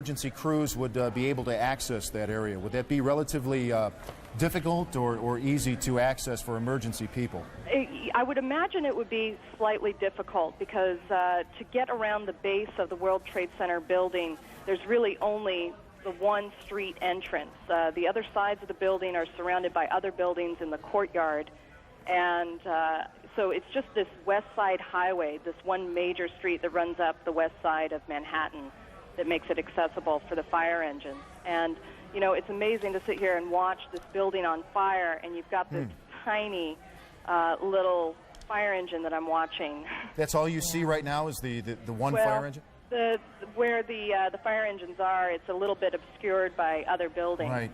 emergency crews would be able to access that area? Would that be relatively difficult or easy to access for emergency people? I would imagine it would be slightly difficult because to get around the base of the World Trade Center building, there's really only the one street entrance. The other sides of the building are surrounded by other buildings in the courtyard. And so it's just this west side highway, this one major street that runs up the west side of Manhattan that makes it accessible for the fire engines. And, you know, it's amazing to sit here and watch this building on fire, and you've got this tiny little fire engine that I'm watching. That's all you see right now is the one fire engine? Where the fire engines are, it's a little bit obscured by other buildings. Right.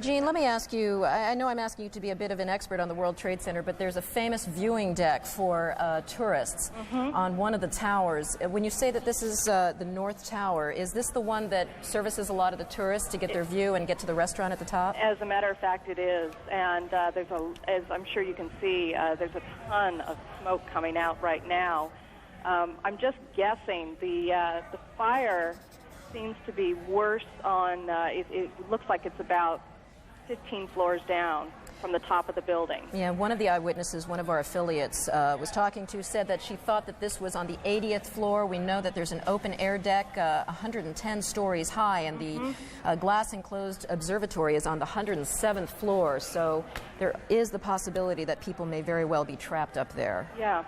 Gene, let me ask you, I know I'm asking you to be a bit of an expert on the World Trade Center, but there's a famous viewing deck for tourists on one of the towers. When you say that this is the North Tower, is this the one that services a lot of the tourists to get their view and get to the restaurant at the top? As a matter of fact, it is. And there's as I'm sure you can see, there's a ton of smoke coming out right now. I'm just guessing the fire seems to be worse on, it looks like it's about 15 floors down from the top of the building. Yeah, one of the eyewitnesses, one of our affiliates was talking to, said that she thought that this was on the 80th floor. We know that there's an open air deck 110 stories high, and the glass enclosed observatory is on the 107th floor. So there is the possibility that people may very well be trapped up there. Yeah.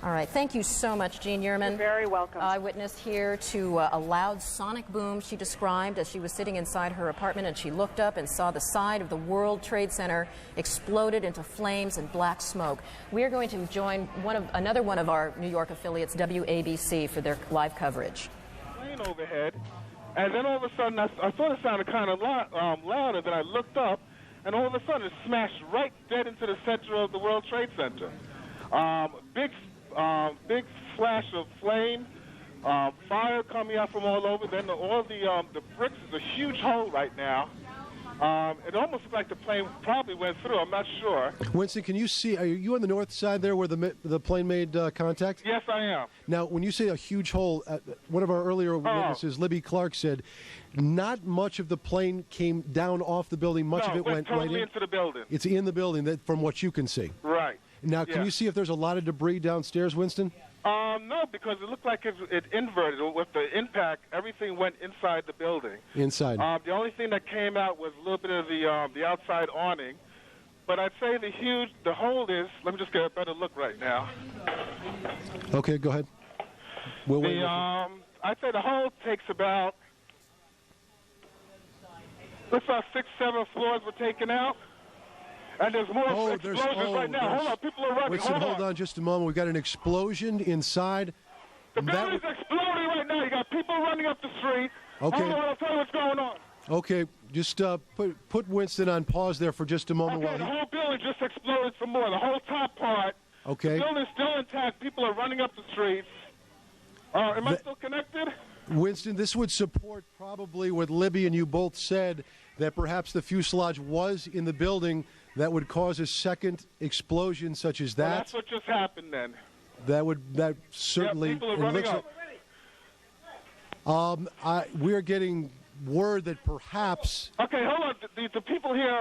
All right. Thank you so much, Jean Yerman. You're very welcome. Eyewitness here to a loud sonic boom she described as she was sitting inside her apartment, and she looked up and saw the side of the World Trade Center exploded into flames and black smoke. We are going to join another one of our New York affiliates, WABC, for their live coverage. Plane overhead, and then all of a sudden I thought it sounded kind of louder. Then I looked up, and all of a sudden it smashed right dead into the center of the World Trade Center. Big flash of flame, fire coming out from all over. Then all the bricks is a huge hole right now. It almost looks like the plane probably went through. I'm not sure. Winston, can you see? Are you on the north side there where the plane made contact? Yes, I am. Now, when you say a huge hole, one of our earlier witnesses, Libby Clark, said not much of the plane came down off the building. Much of it went totally right into the building. It's in the building, from what you can see. Right. Now, can you see if there's a lot of debris downstairs, Winston? No, because it looked like it inverted. With the impact, everything went inside the building. Inside. The only thing that came out was a little bit of the outside awning. But I'd say the hole is, let me just get a better look right now. Okay, go ahead. We'll wait. I'd say the hole takes about, looks like 6, 7 floors were taken out. And there's more explosions right now. Hold on, people are running. Winston, hold on just a moment. We've got an explosion inside. The building's exploding right now. You got people running up the street. Okay. Hold on, I'll tell you what's going on. Okay, just put Winston on pause there for just a moment. Okay, the whole building just exploded some more. The whole top part. Okay. The building's still intact. People are running up the streets. Am I still connected? Winston, this would support probably what Libby and you both said, that perhaps the fuselage was in the building that would cause a second explosion such as that. Well, that's what just happened then. That certainly. Yeah, people are running up. We are getting word that perhaps. Okay, hold on. The people here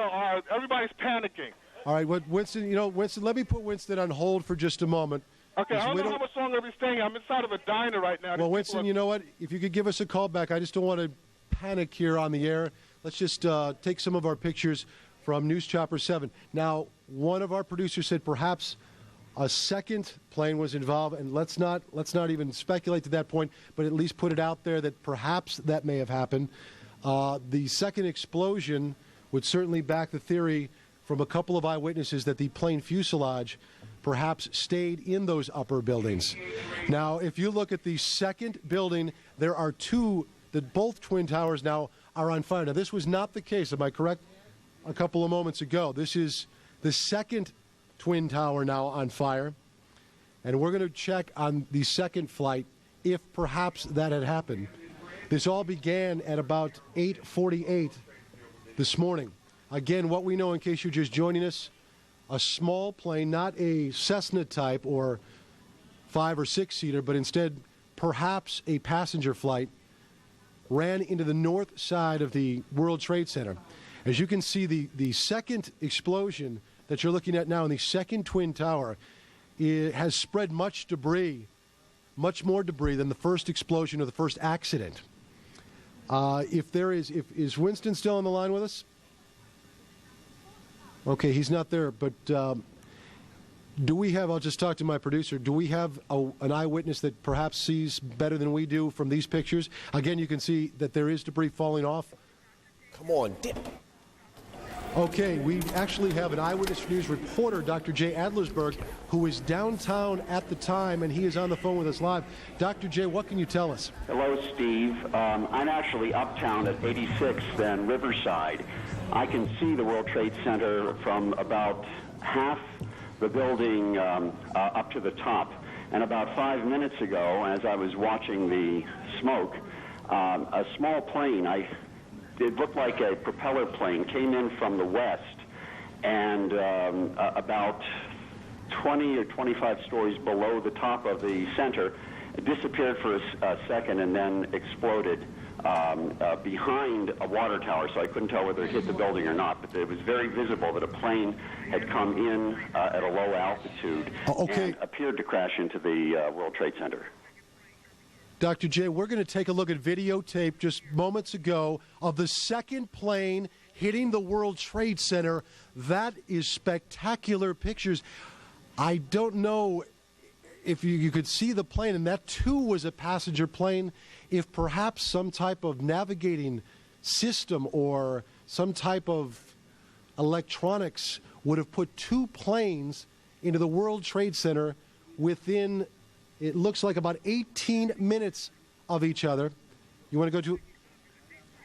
everybody's panicking. All right, Winston, let me put Winston on hold for just a moment. Okay, I don't know how much longer we're staying. I'm inside of a diner right now. Well, Winston, you know what? If you could give us a call back, I just don't want to panic here on the air. Let's just take some of our pictures from News Chopper 7. Now, one of our producers said perhaps a second plane was involved, and let's not even speculate to that point, but at least put it out there that perhaps that may have happened. The second explosion would certainly back the theory from a couple of eyewitnesses that the plane fuselage perhaps stayed in those upper buildings. Now, if you look at the second building, there are two, that both twin towers now are on fire. Now, this was not the case, am I correct? A couple of moments ago. This is the second twin tower now on fire, and we're going to check on the second flight if perhaps that had happened. This all began at about 8:48 this morning. Again, what we know, in case you're just joining us, a small plane, not a Cessna type or 5 or 6 seater, but instead perhaps a passenger flight, ran into the north side of the World Trade Center. As you can see, the second explosion that you're looking at now in the second Twin Tower, it has spread much debris, much more debris than the first explosion or the first accident. Is Winston still on the line with us? Okay, he's not there, but do we have, I'll just talk to my producer, do we have an eyewitness that perhaps sees better than we do from these pictures? Again, you can see that there is debris falling off. Come on, dip. Okay, we actually have an Eyewitness News reporter, Dr. Jay Adlersberg, who was downtown at the time, and he is on the phone with us live. Dr. Jay, what can you tell us? Hello, Steve. I'm actually uptown at 86th and Riverside. I can see the World Trade Center from about half the building up to the top. And about 5 minutes ago, as I was watching the smoke, a small plane, it looked like a propeller plane, came in from the west, and about 20 or 25 stories below the top of the center, it disappeared for a second and then exploded behind a water tower, so I couldn't tell whether it hit the building or not, but it was very visible that a plane had come in at a low altitude and appeared to crash into the World Trade Center. Dr. Jay, we're going to take a look at videotape just moments ago of the second plane hitting the World Trade Center. That is spectacular pictures. I don't know if you could see the plane, and that too was a passenger plane, if perhaps some type of navigating system or some type of electronics would have put two planes into the World Trade Center within, it looks like, about 18 minutes of each other. You want to go to?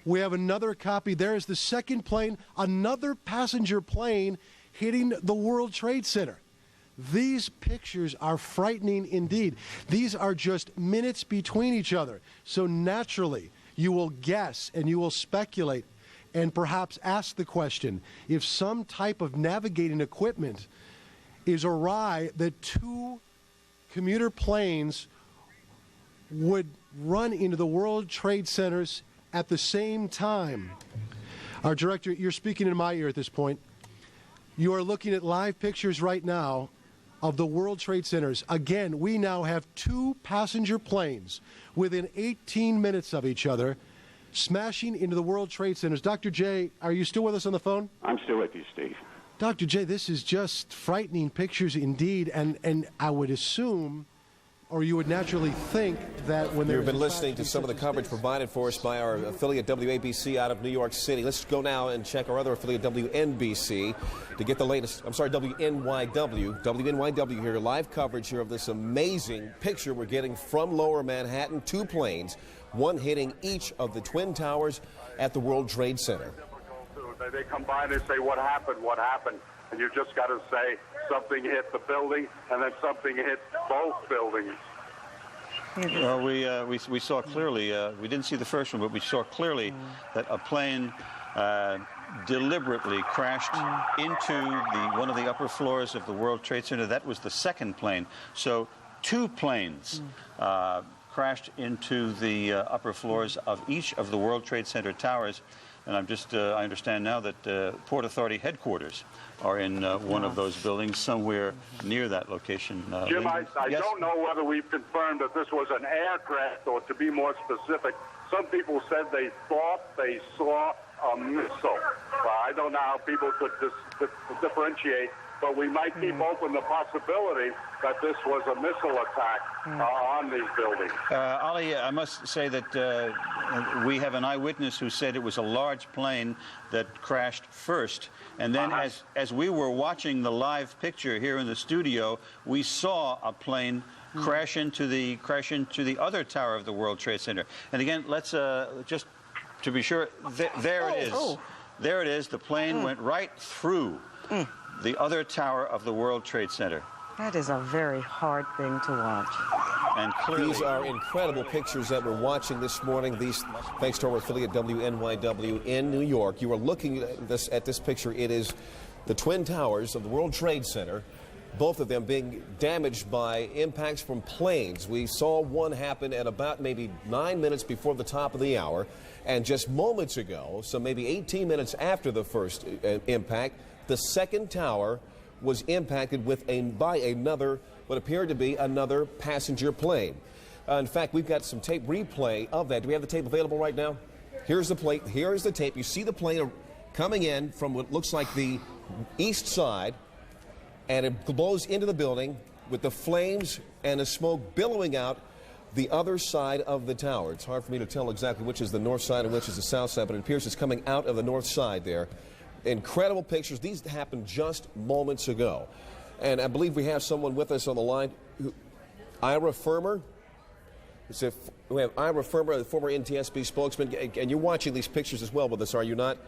We have another copy. There is the second plane, another passenger plane hitting the World Trade Center. These pictures are frightening indeed. These are just minutes between each other. So naturally, you will guess and you will speculate and perhaps ask the question, if some type of navigating equipment is awry, that two commuter planes would run into the World Trade Centers at the same time. Our director, you're speaking in my ear at this point. You are looking at live pictures right now of the World Trade Centers. Again, we now have two passenger planes within 18 minutes of each other smashing into the World Trade Centers. Dr. Jay, are you still with us on the phone? I'm still with you, Steve. Dr. Jay, this is just frightening pictures indeed, and I would assume, or you would naturally think, that when You've been listening to some of the coverage provided for us by our affiliate WABC out of New York City. Let's go now and check our other affiliate WNBC to get the latest. I'm sorry, WNYW here, live coverage here of this amazing picture we're getting from Lower Manhattan. Two planes, one hitting each of the Twin Towers at the World Trade Center. They come by and they say, what happened, what happened? And you just got to say something hit the building and then something hit both buildings. Well, we saw clearly, we didn't see the first one, but we saw clearly that a plane deliberately crashed into one of the upper floors of the World Trade Center. That was the second plane. So two planes crashed into the upper floors of each of the World Trade Center towers. And I understand now that Port Authority headquarters are in one of those buildings somewhere near that location. Jim, I don't know whether we've confirmed that this was an aircraft, or to be more specific, some people said they thought they saw a missile. I don't know how people could differentiate, but we might keep open the possibility that this was a missile attack on these buildings. Ali, I must say that we have an eyewitness who said it was a large plane that crashed first. And then as we were watching the live picture here in the studio, we saw a plane crash into the other tower of the World Trade Center. And again, let's just to be sure, there it is. There it is. The plane went right through the other tower of the World Trade Center. That is a very hard thing to watch. And clearly, these are incredible pictures that we're watching this morning. These, thanks to our affiliate WNYW in New York. You are looking at this picture. It is the Twin Towers of the World Trade Center. both of them being damaged by impacts from planes. We saw one happen at about maybe 9 minutes before the top of the hour, and just moments ago, so maybe 18 minutes after the first impact, the second tower was impacted by another, what appeared to be another passenger plane. In fact, we've got some tape replay of that. Do we have the tape available right now? Here's the plate. Here is the tape. You see the plane coming in from what looks like the east side, and it blows into the building with the flames and the smoke billowing out the other side of the tower. It's hard for me to tell exactly which is the north side and which is the south side, but it appears it's coming out of the north side there. Incredible pictures. These happened just moments ago. And I believe we have someone with us on the line. Ira Firmer. We have Ira Firmer, the former NTSB spokesman. And you're watching these pictures as well with us, are you not?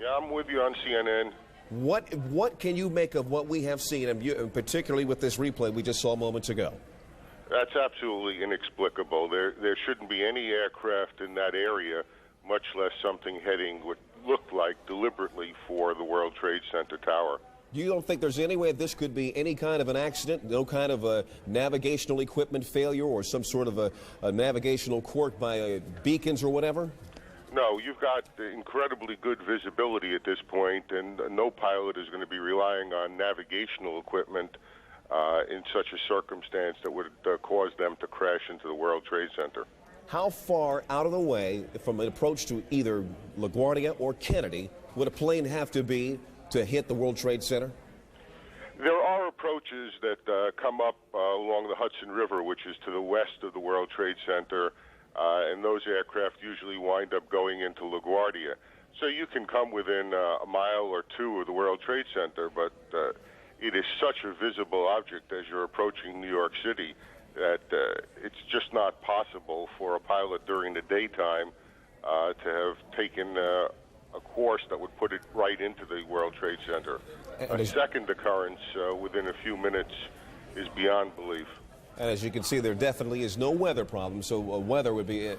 Yeah, I'm with you on CNN. What can you make of what we have seen, and particularly with this replay we just saw moments ago? That's absolutely inexplicable. There shouldn't be any aircraft in that area, much less something heading what looked like deliberately for the World Trade Center tower. You don't think there's any way this could be any kind of an accident, no kind of a navigational equipment failure or some sort of a navigational quirk by beacons or whatever? No, you've got incredibly good visibility at this point, and no pilot is going to be relying on navigational equipment in such a circumstance that would cause them to crash into the World Trade Center. How far out of the way from an approach to either LaGuardia or Kennedy would a plane have to be to hit the World Trade Center? There are approaches that come up along the Hudson River, which is to the west of the World Trade Center, and those aircraft usually wind up going into LaGuardia. So you can come within a mile or two of the World Trade Center, but it is such a visible object as you're approaching New York City that it's just not possible for a pilot during the daytime to have taken a course that would put it right into the World Trade Center. A second occurrence within a few minutes is beyond belief. And as you can see, there definitely is no weather problem, so weather would be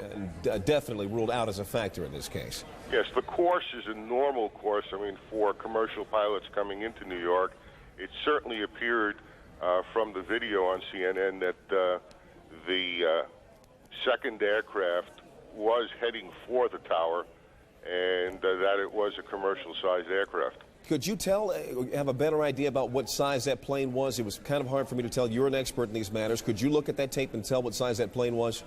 definitely ruled out as a factor in this case. Yes, the course is a normal course. I mean, for commercial pilots coming into New York, it certainly appeared from the video on CNN that the second aircraft was heading for the tower and that it was a commercial-sized aircraft. Could you have a better idea about what size that plane was? It was kind of hard for me to tell. You're an expert in these matters. Could you look at that tape and tell what size that plane was?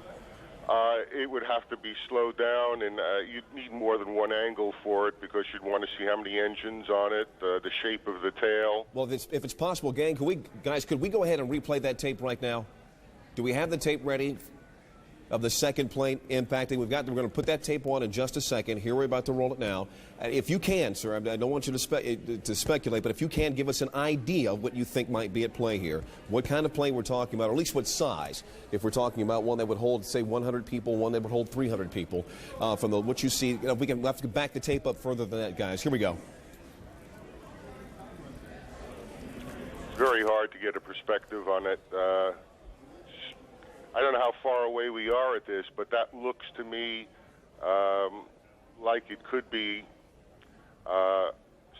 It would have to be slowed down, and you'd need more than one angle for it because you'd want to see how many engines on it, the shape of the tail. Well, if it's possible, gang, could we go ahead and replay that tape right now? Do we have the tape ready of the second plane impacting? We're going to put that tape on in just a second. Here, we're about to roll it now. If you can, sir, I don't want you to speculate, but if you can, give us an idea of what you think might be at play here. What kind of plane we're talking about, or at least what size. If we're talking about one that would hold, say, 100 people, one that would hold 300 people. From what you see, we'll have to back the tape up further than that, guys. Here we go. It's very hard to get a perspective on it. I don't know how far away we are at this, but that looks to me like it could be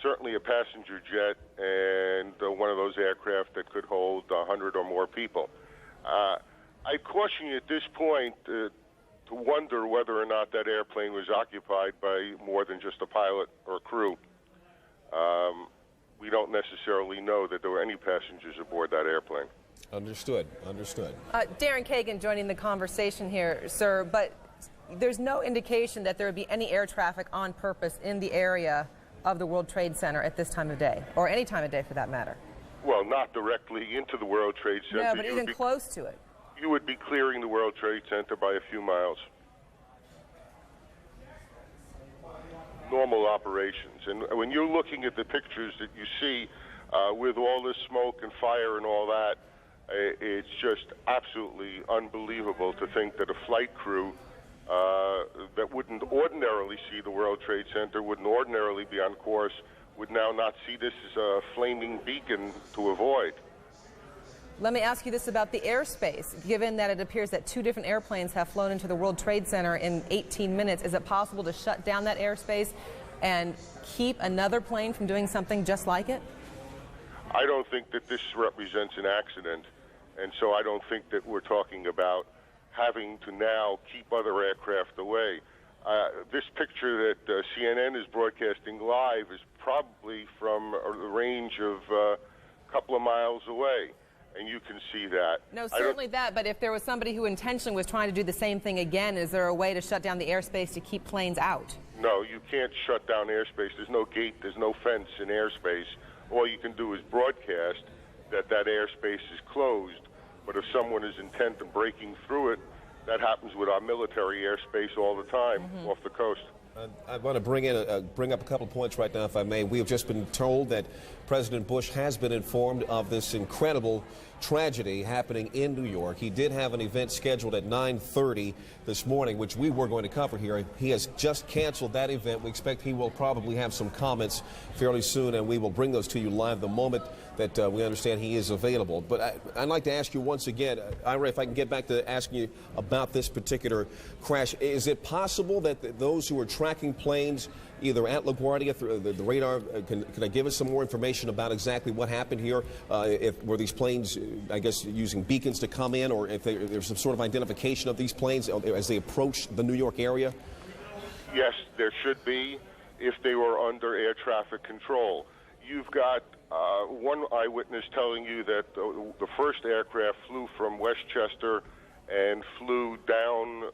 certainly a passenger jet and one of those aircraft that could hold 100 or more people. I caution you at this point to wonder whether or not that airplane was occupied by more than just a pilot or crew. We don't necessarily know that there were any passengers aboard that airplane. Understood. Darren Kagan joining the conversation here, sir, but there's no indication that there would be any air traffic on purpose in the area of the World Trade Center at this time of day, or any time of day for that matter. Well, not directly into the World Trade Center. No, but even close to it. You would be clearing the World Trade Center by a few miles. Normal operations. And when you're looking at the pictures that you see with all this smoke and fire and all that, it's just absolutely unbelievable to think that a flight crew that wouldn't ordinarily see the World Trade Center, wouldn't ordinarily be on course, would now not see this as a flaming beacon to avoid. Let me ask you this about the airspace. Given that it appears that two different airplanes have flown into the World Trade Center in 18 minutes, is it possible to shut down that airspace and keep another plane from doing something just like it? I don't think that this represents an accident, and so I don't think that we're talking about having to now keep other aircraft away. This picture that CNN is broadcasting live is probably from a range of a couple of miles away, and you can see that. No, certainly that, but if there was somebody who intentionally was trying to do the same thing again, is there a way to shut down the airspace to keep planes out? No, you can't shut down airspace. There's no gate, there's no fence in airspace. All you can do is broadcast that airspace is closed, but if someone is intent on breaking through it, that happens with our military airspace all the time off the coast. I want to bring up a couple of points right now, if I may. We have just been told that President Bush has been informed of this incredible tragedy happening in New York. He did have an event scheduled at 9:30 this morning, which we were going to cover here. He has just canceled that event. We expect he will probably have some comments fairly soon, and we will bring those to you live the moment that we understand he is available. But I'd like to ask you once again, Ira, if I can get back to asking you about this particular crash. Is it possible that those who are tracking planes either at LaGuardia through the radar, can I give us some more information about exactly what happened here? Were these planes, I guess, using beacons to come in, or if there's some sort of identification of these planes as they approach the New York area? Yes, there should be if they were under air traffic control. You've got one eyewitness telling you that the first aircraft flew from Westchester and flew down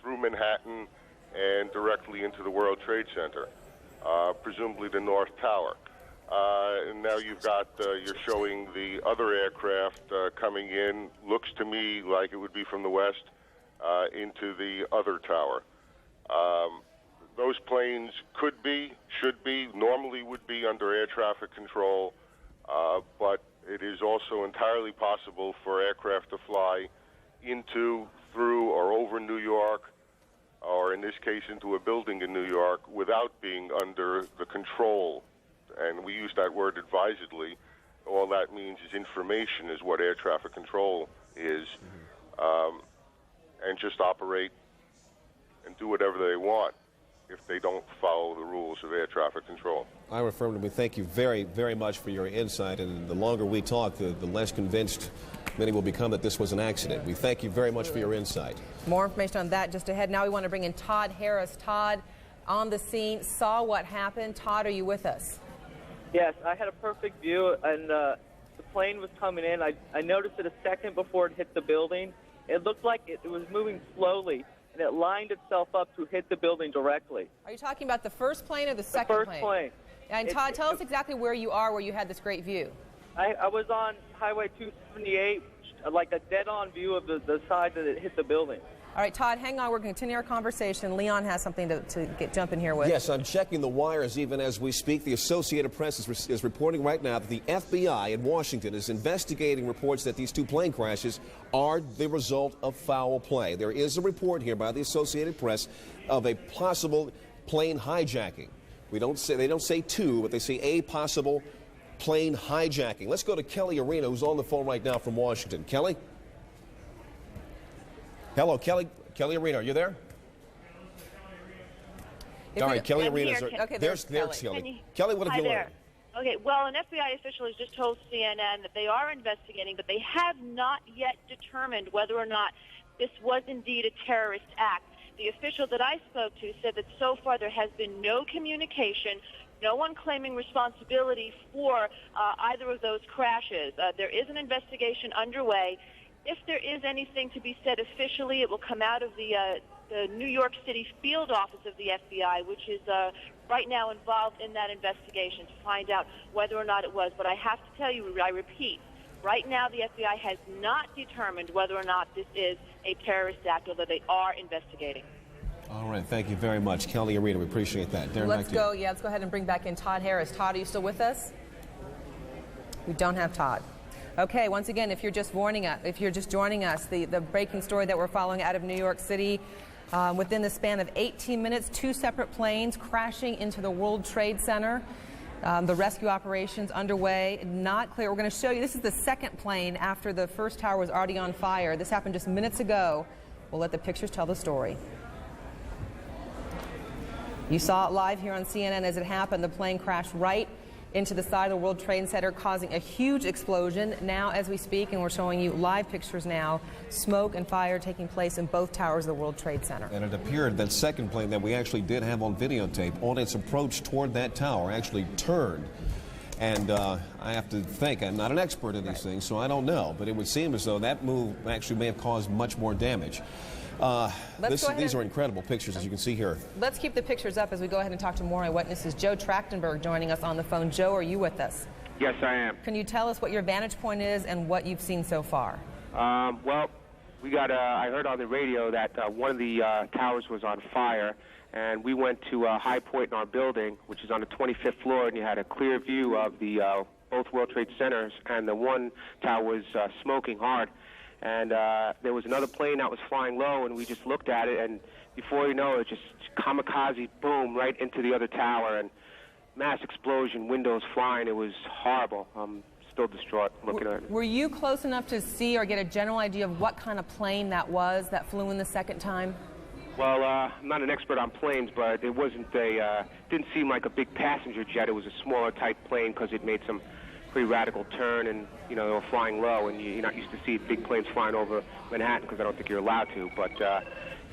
through Manhattan and directly into the World Trade Center, presumably the North Tower. And now you've got, you're showing the other aircraft coming in, looks to me like it would be from the west, into the other tower. Those planes could be, should be, normally would be under air traffic control, but it is also entirely possible for aircraft to fly into, through, or over New York, or in this case into a building in New York, without being under the control. And we use that word advisedly. All that means is information is what air traffic control is, and just operate and do whatever they want if they don't follow the rules of air traffic control. Ira Firman, we thank you very, very much for your insight, and the longer we talk, the less convinced many will become that this was an accident. We thank you very much for your insight. More information on that just ahead. Now we want to bring in Todd Harris. Todd, on the scene, saw what happened. Todd, are you with us? Yes, I had a perfect view, and the plane was coming in. I noticed it a second before it hit the building. It looked like it was moving slowly, and it lined itself up to hit the building directly. Are you talking about the first plane or the second plane? The first plane. And Todd, tell us exactly where you are, where you had this great view. I was on Highway 278, like a dead-on view of the side that it hit the building. All right, Todd, hang on. We're going to continue our conversation. Leon has something to jump in here with. Yes, I'm checking the wires even as we speak. The Associated Press is reporting right now that the FBI in Washington is investigating reports that these two plane crashes are the result of foul play. There is a report here by the Associated Press of a possible plane hijacking. They don't say two, but they say a possible plane hijacking. Let's go to Kelly Arena, who's on the phone right now from Washington. Kelly? Hello, Kelly. Kelly Arena, are you there? All right, Kelly Arena. Okay, there's Kelly. Kelly, what have you learned? Okay, well, an FBI official has just told CNN that they are investigating, but they have not yet determined whether or not this was indeed a terrorist act. The official that I spoke to said that so far there has been no communication, no one claiming responsibility for either of those crashes. There is an investigation underway. If there is anything to be said officially, it will come out of the New York City field office of the FBI, which is right now involved in that investigation to find out whether or not it was. But I have to tell you, I repeat, right now the FBI has not determined whether or not this is a terrorist act, although they are investigating. All right, thank you very much. Kelly Arena, we appreciate that. Darren, let's go ahead and bring back in Todd Harris. Todd, are you still with us? We don't have Todd. Okay, once again, if you're just joining us, the breaking story that we're following out of New York City, within the span of 18 minutes, two separate planes crashing into the World Trade Center. The rescue operations underway, not clear. We're going to show you, this is the second plane after the first tower was already on fire. This happened just minutes ago. We'll let the pictures tell the story. You saw it live here on CNN as it happened. The plane crashed right into the side of the World Trade Center, causing a huge explosion. Now, as we speak, and we're showing you live pictures now, smoke and fire taking place in both towers of the World Trade Center. And it appeared that second plane that we actually did have on videotape, on its approach toward that tower, actually turned. And I have to think, I'm not an expert in these things, so I don't know, but it would seem as though that move actually may have caused much more damage. These are incredible pictures, as you can see here. Let's keep the pictures up as we go ahead and talk to more eyewitnesses. Joe Trachtenberg joining us on the phone. Joe, are you with us? Yes, I am. Can you tell us what your vantage point is and what you've seen so far? Well, we got. I heard on the radio that one of the towers was on fire, and we went to a high point in our building, which is on the 25th floor, and you had a clear view of the both World Trade Centers, and the one tower was smoking hard. And there was another plane that was flying low, and we just looked at it, and before you know it, just kamikaze, boom, right into the other tower, and mass explosion, windows flying. It was horrible. I'm still distraught looking at it. Were you close enough to see or get a general idea of what kind of plane that was that flew in the second time? Well, I'm not an expert on planes, but it wasn't didn't seem like a big passenger jet. It was a smaller type plane because it made some pretty radical turn, and they were flying low, and you're not used to see big planes flying over Manhattan because I don't think you're allowed to, but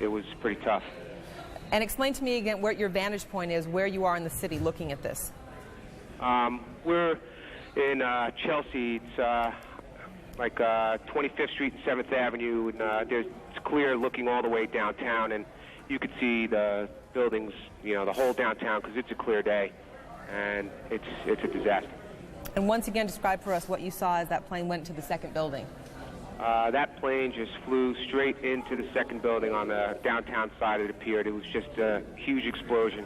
it was pretty tough. And explain to me again what your vantage point is, where you are in the city looking at this. We're in Chelsea. It's like 25th Street and 7th Avenue, and it's clear looking all the way downtown, and you could see the buildings, the whole downtown, because it's a clear day, and it's a disaster. And once again, describe for us what you saw as that plane went to the second building. That plane just flew straight into the second building on the downtown side, it appeared. It was just a huge explosion,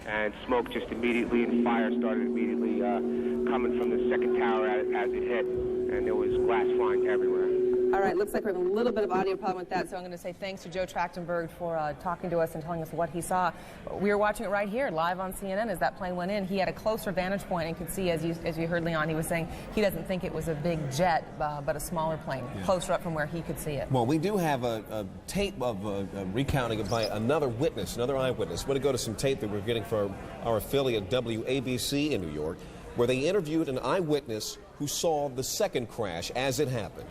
and smoke just immediately, and fire started immediately coming from the second tower as it hit, and there was glass flying everywhere. All right, looks like we have a little bit of audio problem with that, so I'm going to say thanks to Joe Trachtenberg for talking to us and telling us what he saw. We were watching it right here, live on CNN, as that plane went in. He had a closer vantage point and could see, as you heard Leon, he was saying he doesn't think it was a big jet, but a smaller plane, closer up from where he could see it. Well, we do have a tape of recounting it by another witness, another eyewitness. We're going to go to some tape that we're getting for our affiliate WABC in New York, where they interviewed an eyewitness who saw the second crash as it happened.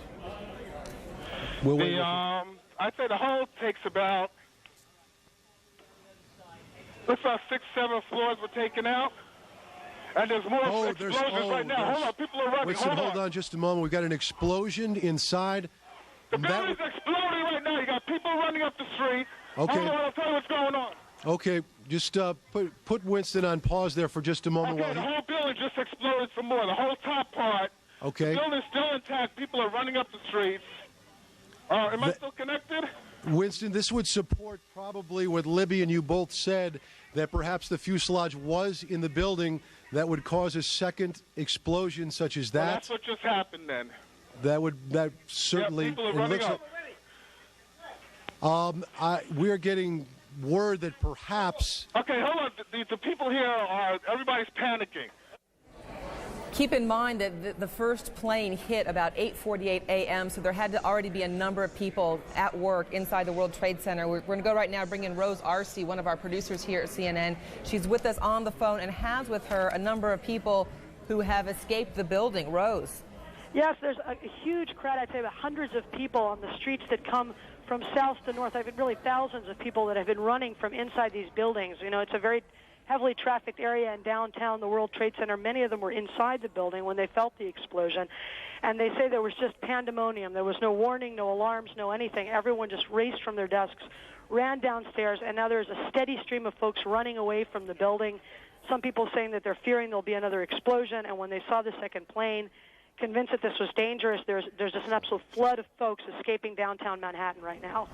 I'd say the whole takes about, looks like 6, 7 floors were taken out. And there's more explosions right now. Hold on, people are running. Hold on just a moment. We've got an explosion inside. The building's exploding right now. You got people running up the street. Okay. Hold on, I'll tell you what's going on. Okay, just put Winston on pause there for just a moment. Okay, the whole building just exploded some more. The whole top part. Okay. The building's still intact. People are running up the streets. Am I still connected? Winston, this would support probably what Libby and you both said, that perhaps the fuselage was in the building that would cause a second explosion such as that. Well, that's what just happened then. That certainly. Yeah, people are running up. We're getting word that perhaps. Okay, hold on. The people here everybody's panicking. Keep in mind that the first plane hit about 8:48 a.m., so there had to already be a number of people at work inside the World Trade Center. We're going to go right now bring in Rose Arce, one of our producers here at CNN. She's with us on the phone and has with her a number of people who have escaped the building. Rose. Yes, there's a huge crowd. I'd say about hundreds of people on the streets that come from south to north. I've been really thousands of people that have been running from inside these buildings. It's a very heavily trafficked area in downtown, the World Trade Center. Many of them were inside the building when they felt the explosion. And they say there was just pandemonium. There was no warning, no alarms, no anything. Everyone just raced from their desks, ran downstairs, and now there's a steady stream of folks running away from the building. Some people saying that they're fearing there'll be another explosion, and when they saw the second plane, convinced that this was dangerous, there's just an absolute flood of folks escaping downtown Manhattan right now.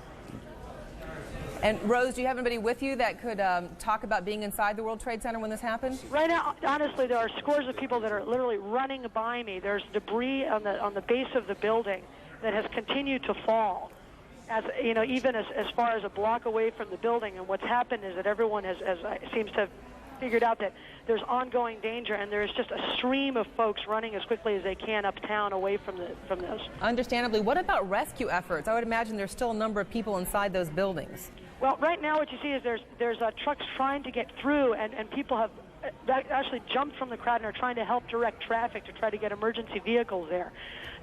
And Rose, do you have anybody with you that could talk about being inside the World Trade Center when this happened? Right now, honestly, there are scores of people that are literally running by me. There's debris on the base of the building that has continued to fall, even as far as a block away from the building. And what's happened is that everyone seems to have figured out that there's ongoing danger, and there's just a stream of folks running as quickly as they can uptown away from this. Understandably. What about rescue efforts? I would imagine there's still a number of people inside those buildings. Well, right now what you see is there's trucks trying to get through, and people have actually jumped from the crowd and are trying to help direct traffic to try to get emergency vehicles there.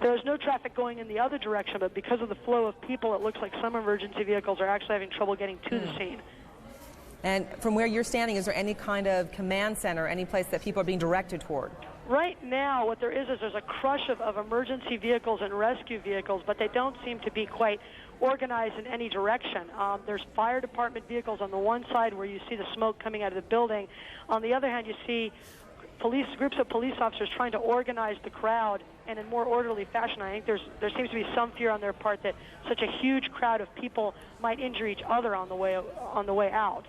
There is no traffic going in the other direction, but because of the flow of people, it looks like some emergency vehicles are actually having trouble getting to the scene. And from where you're standing, is there any kind of command center, any place that people are being directed toward? Right now, what there is there's a crush of emergency vehicles and rescue vehicles, but they don't seem to be quite organized in any direction. There's fire department vehicles on the one side where you see the smoke coming out of the building. On the other hand, you see groups of police officers trying to organize the crowd and in more orderly fashion. I think there seems to be some fear on their part that such a huge crowd of people might injure each other on the way out.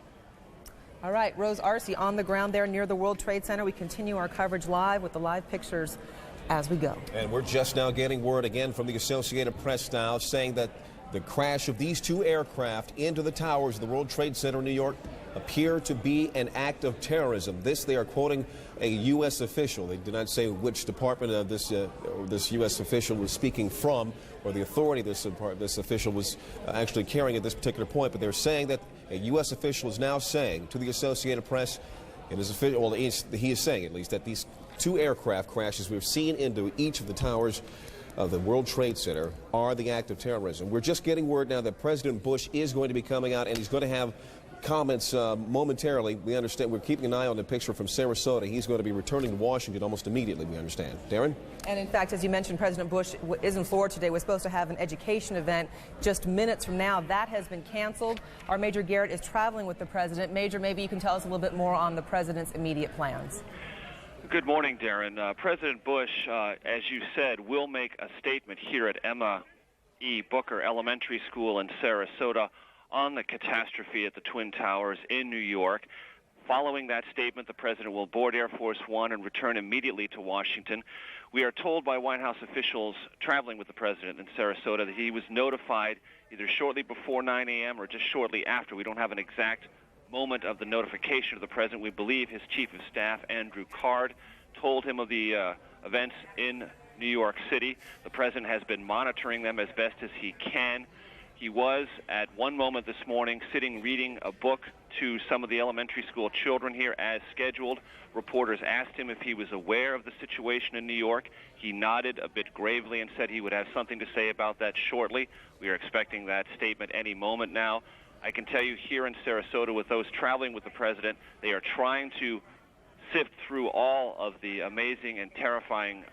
All right, Rose Arce on the ground there near the World Trade Center. We continue our coverage live with the live pictures as we go. And we're just now getting word again from the Associated Press now saying that the crash of these two aircraft into the towers of the World Trade Center in New York appear to be an act of terrorism. This, they are quoting a U.S. official. They did not say which department of this U.S. official was speaking from, or the authority this official was actually carrying at this particular point, but they're saying that a U.S. official is now saying to the Associated Press, it is official, well, he is saying at least, that these two aircraft crashes we've seen into each of the towers of the World Trade Center are the act of terrorism. We're just getting word now that President Bush is going to be coming out, and he's going to have comments momentarily. We understand. We're keeping an eye on the picture from Sarasota. He's going to be returning to Washington almost immediately, we understand. Darren? And in fact, as you mentioned, President Bush is in Florida today. We're supposed to have an education event just minutes from now. That has been canceled. Our Major Garrett is traveling with the president. Major, maybe you can tell us a little bit more on the president's immediate plans. Good morning, Darren. President Bush, as you said, will make a statement here at Emma E. Booker Elementary School in Sarasota on the catastrophe at the Twin Towers in New York. Following that statement, the president will board Air Force One and return immediately to Washington. We are told by White House officials traveling with the president in Sarasota that he was notified either shortly before 9 a.m. or just shortly after. We don't have an exact moment of the notification of the president. We believe his chief of staff, Andrew Card, told him of the events in New York City. The president has been monitoring them as best as he can. He was, at one moment this morning, sitting reading a book to some of the elementary school children here as scheduled. Reporters asked him if he was aware of the situation in New York. He nodded a bit gravely and said he would have something to say about that shortly. We are expecting that statement any moment now. I can tell you here in Sarasota, with those traveling with the president, they are trying to sift through all of the amazing and terrifying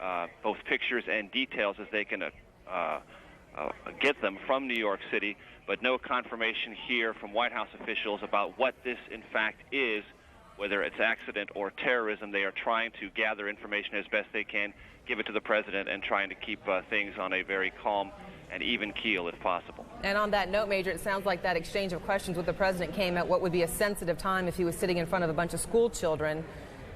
both pictures and details as they can get them from New York City, but no confirmation here from White House officials about what this in fact is, whether it's accident or terrorism. They are trying to gather information as best they can, give it to the president, and trying to keep things on a very calm and even keel if possible. And on that note, Major, it sounds like that exchange of questions with the president came at what would be a sensitive time if he was sitting in front of a bunch of school children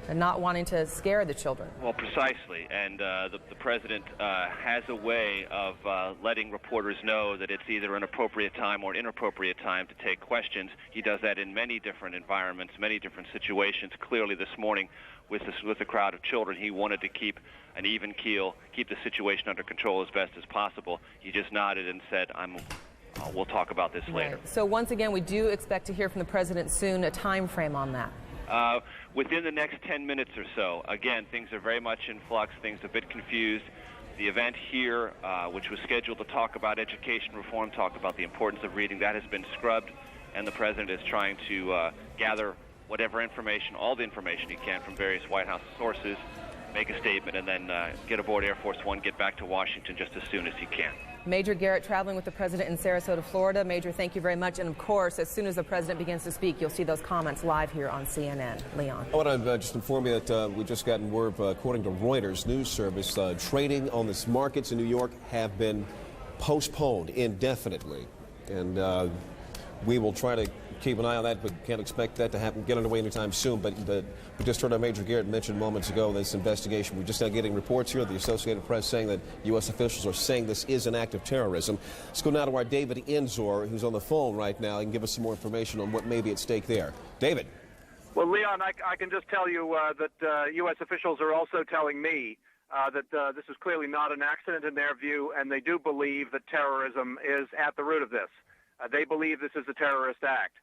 and not wanting to scare the children. Well, precisely. And the president has a way of letting reporters know that it's either an appropriate time or an inappropriate time to take questions. He does that in many different environments, many different situations. Clearly this morning with the crowd of children, he wanted to keep an even keel, keep the situation under control as best as possible. He just nodded and said, we'll talk about this later. Right. So once again, we do expect to hear from the president soon. A time frame on that? Within the next 10 minutes or so. Again, things are very much in flux. Things are a bit confused. The event here, which was scheduled to talk about education reform, talk about the importance of reading, that has been scrubbed, and the president is trying to gather whatever information, all the information he can from various White House sources, make a statement, and then get aboard Air Force One, get back to Washington just as soon as he can. Major Garrett traveling with the president in Sarasota, Florida. Major, thank you very much. And of course, as soon as the president begins to speak, you'll see those comments live here on CNN. Leon. I want to just inform you that we just gotten word, according to Reuters news service, trading on the markets in New York have been postponed indefinitely. And we will try to keep an eye on that, but can't expect that to get underway anytime soon. But we just heard our Major Garrett mention moments ago this investigation. We're just now getting reports here, the Associated Press, saying that U.S. officials are saying this is an act of terrorism. Let's go now to our David Enzor, who's on the phone right now, and give us some more information on what may be at stake there. David. Well, Leon, I can just tell you that U.S. officials are also telling me that this is clearly not an accident in their view, and they do believe that terrorism is at the root of this. They believe this is a terrorist act.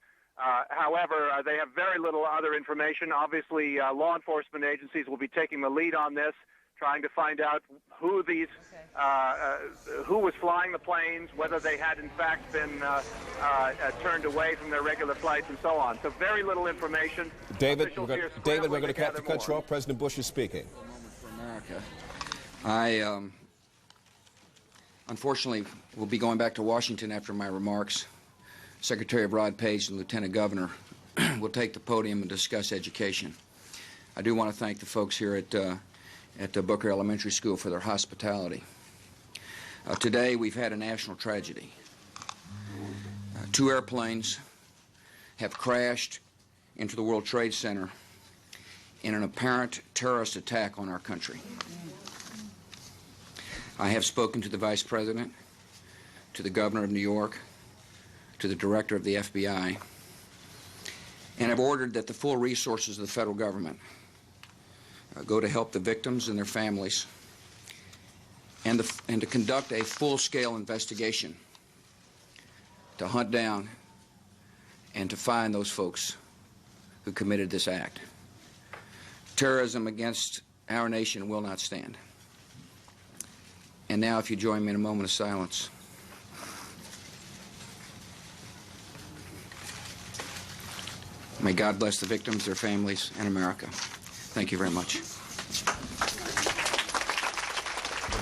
However, they have very little other information. Obviously, law enforcement agencies will be taking the lead on this, trying to find out who was flying the planes, whether they had in fact been turned away from their regular flights, and so on. So very little information. David, we're going to have to cut you off. President Bush is speaking. For America, I unfortunately will be going back to Washington after my remarks. Secretary Rod Page and Lieutenant Governor will take the podium and discuss education. I do want to thank the folks here at Booker Elementary School for their hospitality. Today we've had a national tragedy. 2 airplanes have crashed into the World Trade Center in an apparent terrorist attack on our country. I have spoken to the Vice President, to the Governor of New York, to the Director of the FBI, and have ordered that the full resources of the federal government go to help the victims and their families, and to conduct a full-scale investigation to hunt down and to find those folks who committed this act. Terrorism against our nation will not stand. And now, if you join me in a moment of silence. May God bless the victims, their families, and America. Thank you very much.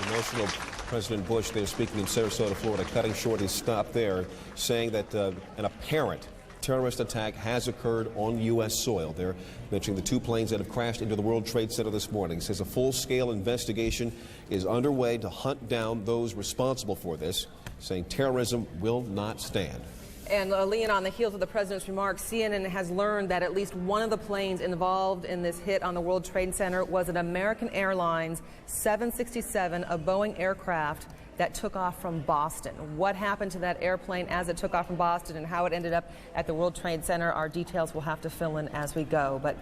Emotional President Bush there speaking in Sarasota, Florida, cutting short his stop there, saying that an apparent terrorist attack has occurred on U.S. soil. They're mentioning the 2 planes that have crashed into the World Trade Center this morning. He says a full-scale investigation is underway to hunt down those responsible for this, saying terrorism will not stand. And Leon, on the heels of the president's remarks, CNN has learned that at least one of the planes involved in this hit on the World Trade Center was an American Airlines 767, a Boeing aircraft that took off from Boston. What happened to that airplane as it took off from Boston and how it ended up at the World Trade Center, our details we'll have to fill in as we go. But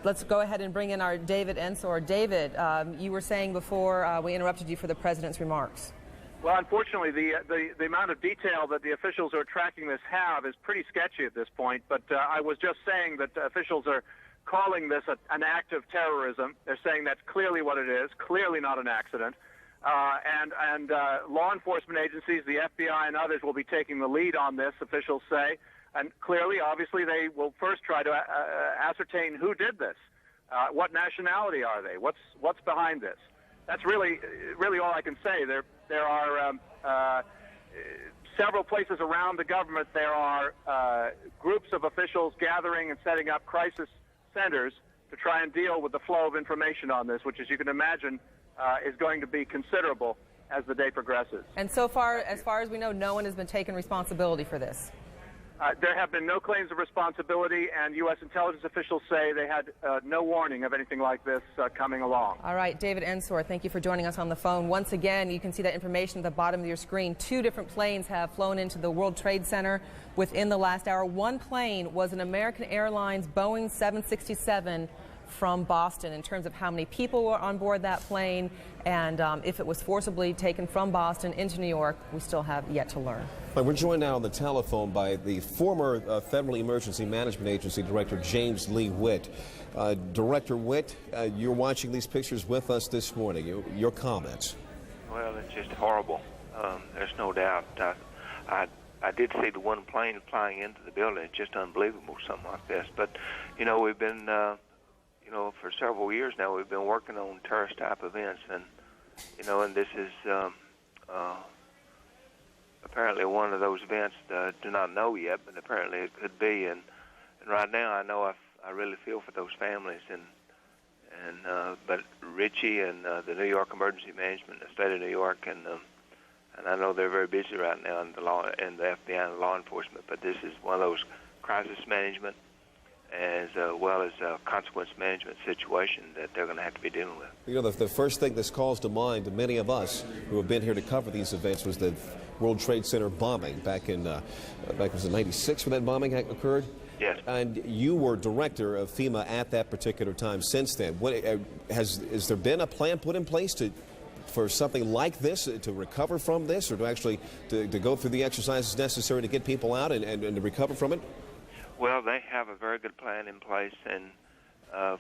let's go ahead and bring in our David Ensor. David, you were saying before we interrupted you for the president's remarks. Well, unfortunately, the amount of detail that the officials who are tracking this have is pretty sketchy at this point. But I was just saying that officials are calling this an act of terrorism. They're saying that's clearly what it is, clearly not an accident. And law enforcement agencies, the FBI and others, will be taking the lead on this, officials say. And clearly, obviously, they will first try to ascertain who did this. What nationality are they? What's behind this? That's really all I can say. There are several places around the government. There are groups of officials gathering and setting up crisis centers to try and deal with the flow of information on this, which, as you can imagine, is going to be considerable as the day progresses. And so far, as we know, no one has been taking responsibility for this. There have been no claims of responsibility, and U.S. intelligence officials say they had no warning of anything like this coming along. All right, David Ensor, thank you for joining us on the phone. Once again, you can see that information at the bottom of your screen. 2 different planes have flown into the World Trade Center within the last hour. One plane was an American Airlines Boeing 767 from Boston. In terms of how many people were on board that plane and if it was forcibly taken from Boston into New York, we still have yet to learn. We're joined now on the telephone by the former Federal Emergency Management Agency Director James Lee Witt. Director Witt, you're watching these pictures with us this morning. Your comments? Well, it's just horrible. There's no doubt. I did see the one plane flying into the building. It's just unbelievable, something like this. But, we've been, for several years now, we've been working on terrorist-type events. And, and this is apparently one of those events. Do not know yet, but apparently it could be. And right now, I know I really feel for those families. But Richie and the New York Emergency Management, the state of New York, and I know they're very busy right now in the FBI and law enforcement. But this is one of those crisis management as well as a consequence management situation that they're going to have to be dealing with. The first thing this calls to mind to many of us who have been here to cover these events was the World Trade Center bombing back in was it 96 when that bombing occurred? Yes. And you were director of FEMA at that particular time. Since then, has there been a plan put in place for something like this, to recover from this, or to go through the exercises necessary to get people out and to recover from it? Well, they have a very good plan in place, and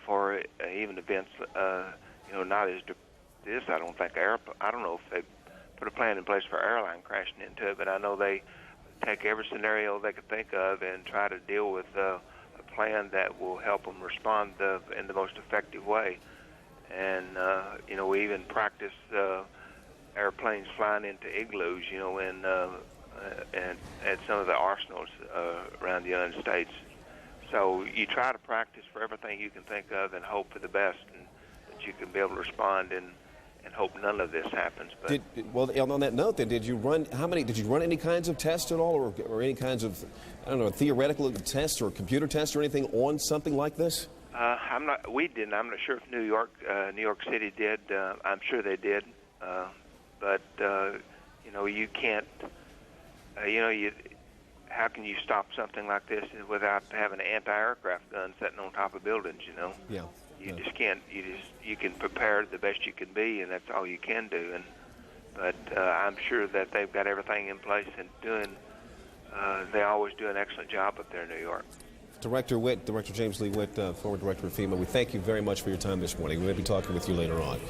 for even events, not as this. I don't think I don't know if they put a plan in place for airline crashing into it, but I know they take every scenario they could think of and try to deal with a plan that will help them respond in the most effective way. And we even practice airplanes flying into igloos, and at some of the arsenals around the United States. So you try to practice for everything you can think of and hope for the best, and that you can be able to respond and hope none of this happens. But on that note, then, did you run any kinds of tests at all, or any kinds of, theoretical tests or computer tests or anything on something like this? We didn't. I'm not sure if New York City did. I'm sure they did. But you can't. How can you stop something like this without having an anti-aircraft gun sitting on top of buildings? Yeah. You just can't. You can prepare the best you can be, and that's all you can do. But I'm sure that they've got everything in place and doing. They always do an excellent job up there in New York. Director James Lee Witt, former director of FEMA, we thank you very much for your time this morning. We may be talking with you later on.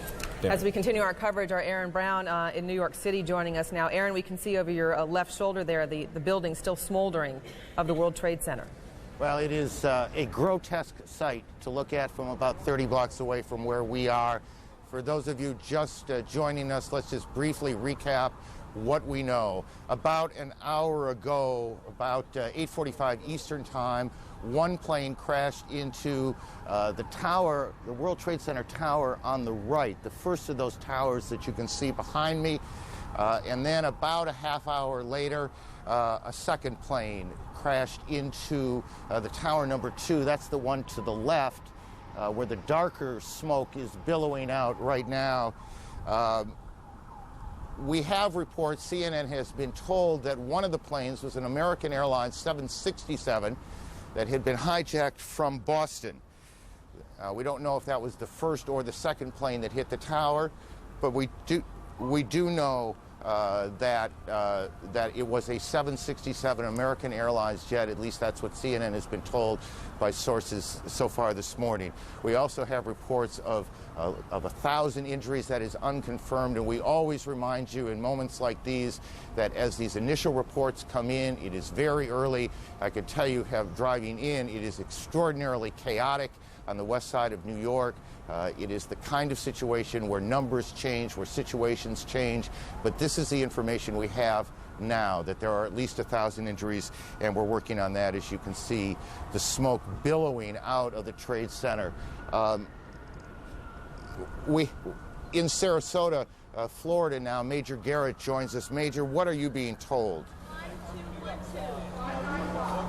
Darren. As we continue our coverage, our Aaron Brown in New York City joining us now. Aaron, we can see over your left shoulder there the building still smoldering of the World Trade Center. Well, it is a grotesque sight to look at from about 30 blocks away from where we are. For those of you just joining us, let's just briefly recap what we know. About an hour ago, about 8:45 Eastern Time, one plane crashed into the tower, the World Trade Center tower on the right, the first of those towers that you can see behind me. And then about a half hour later, a second plane crashed into the tower number 2. That's the one to the left, where the darker smoke is billowing out right now. We have reports, CNN has been told that one of the planes was an American Airlines 767 that had been hijacked from Boston. We don't know if that was the first or the second plane that hit the tower, but we do know that it was a 767 American Airlines jet. At least that's what CNN has been told by sources so far this morning. We also have reports of 1,000 injuries. That is unconfirmed, and we always remind you in moments like these that as these initial reports come in, it is very early. I can tell you, driving in, it is extraordinarily chaotic on the west side of New York. It is the kind of situation where numbers change, where situations change, but this is the information we have now, that there are at least 1,000 injuries, and we're working on that. As you can see, the smoke billowing out of the Trade Center. In Sarasota, Florida now, Major Garrett joins us. Major, what are you being told?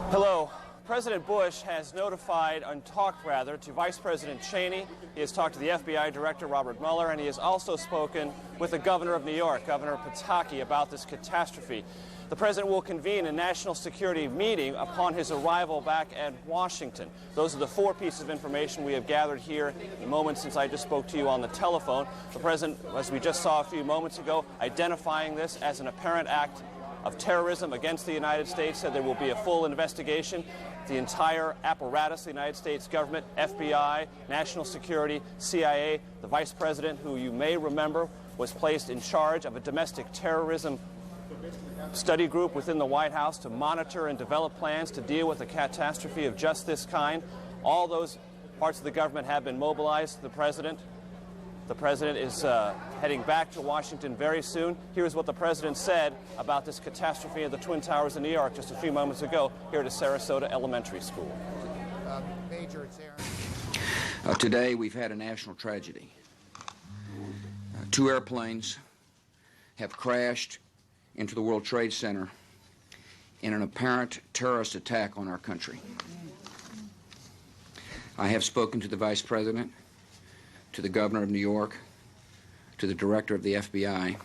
Hello. President Bush has notified, and talked rather, to Vice President Cheney. He has talked to the FBI Director, Robert Mueller, and he has also spoken with the Governor of New York, Governor Pataki, about this catastrophe. The President will convene a national security meeting upon his arrival back at Washington. Those are the 4 pieces of information we have gathered here in the moment since I just spoke to you on the telephone. The President, as we just saw a few moments ago, identifying this as an apparent act of terrorism against the United States, said there will be a full investigation. The entire apparatus, the United States government, FBI, national security, CIA, the Vice President, who you may remember was placed in charge of a domestic terrorism study group within the White House to monitor and develop plans to deal with a catastrophe of just this kind. All those parts of the government have been mobilized. The President is heading back to Washington very soon. Here's what the President said about this catastrophe at the Twin Towers in New York just a few moments ago here at a Sarasota elementary school. Major, it's Aaron. Today we've had a national tragedy. 2 airplanes have crashed into the World Trade Center in an apparent terrorist attack on our country. I have spoken to the Vice President, to the Governor of New York, to the Director of the FBI,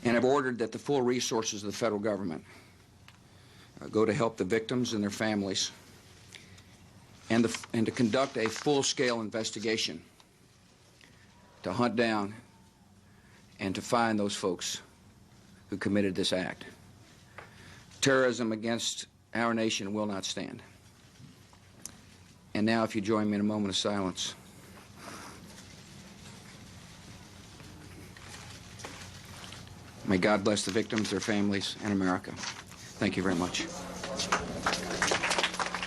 and have ordered that the full resources of the federal government go to help the victims and their families, and to conduct a full-scale investigation to hunt down and to find those folks who committed this act. Terrorism against our nation will not stand. And now, if you join me in a moment of silence. May God bless the victims, their families, and America. Thank you very much.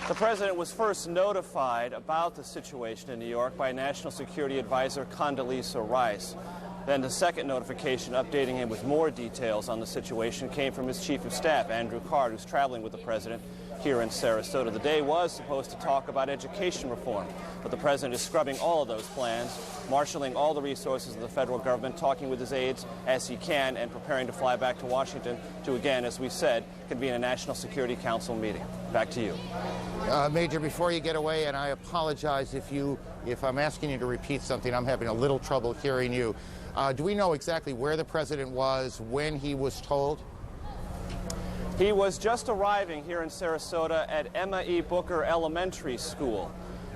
The president was first notified about the situation in New York by National Security Advisor Condoleezza Rice. Then the second notification updating him with more details on the situation came from his chief of staff, Andrew Card, who's traveling with the president here in Sarasota. The day was supposed to talk about education reform, but the president is scrubbing all of those plans, marshaling all the resources of the federal government, talking with his aides as he can, and preparing to fly back to Washington to, again, as we said, convene a National Security Council meeting. Back to you. Major, before you get away, and I apologize if I'm asking you to repeat something, I'm having a little trouble hearing you. Do we know exactly where the president was when he was told? He was just arriving here in Sarasota at Emma E. Booker Elementary School.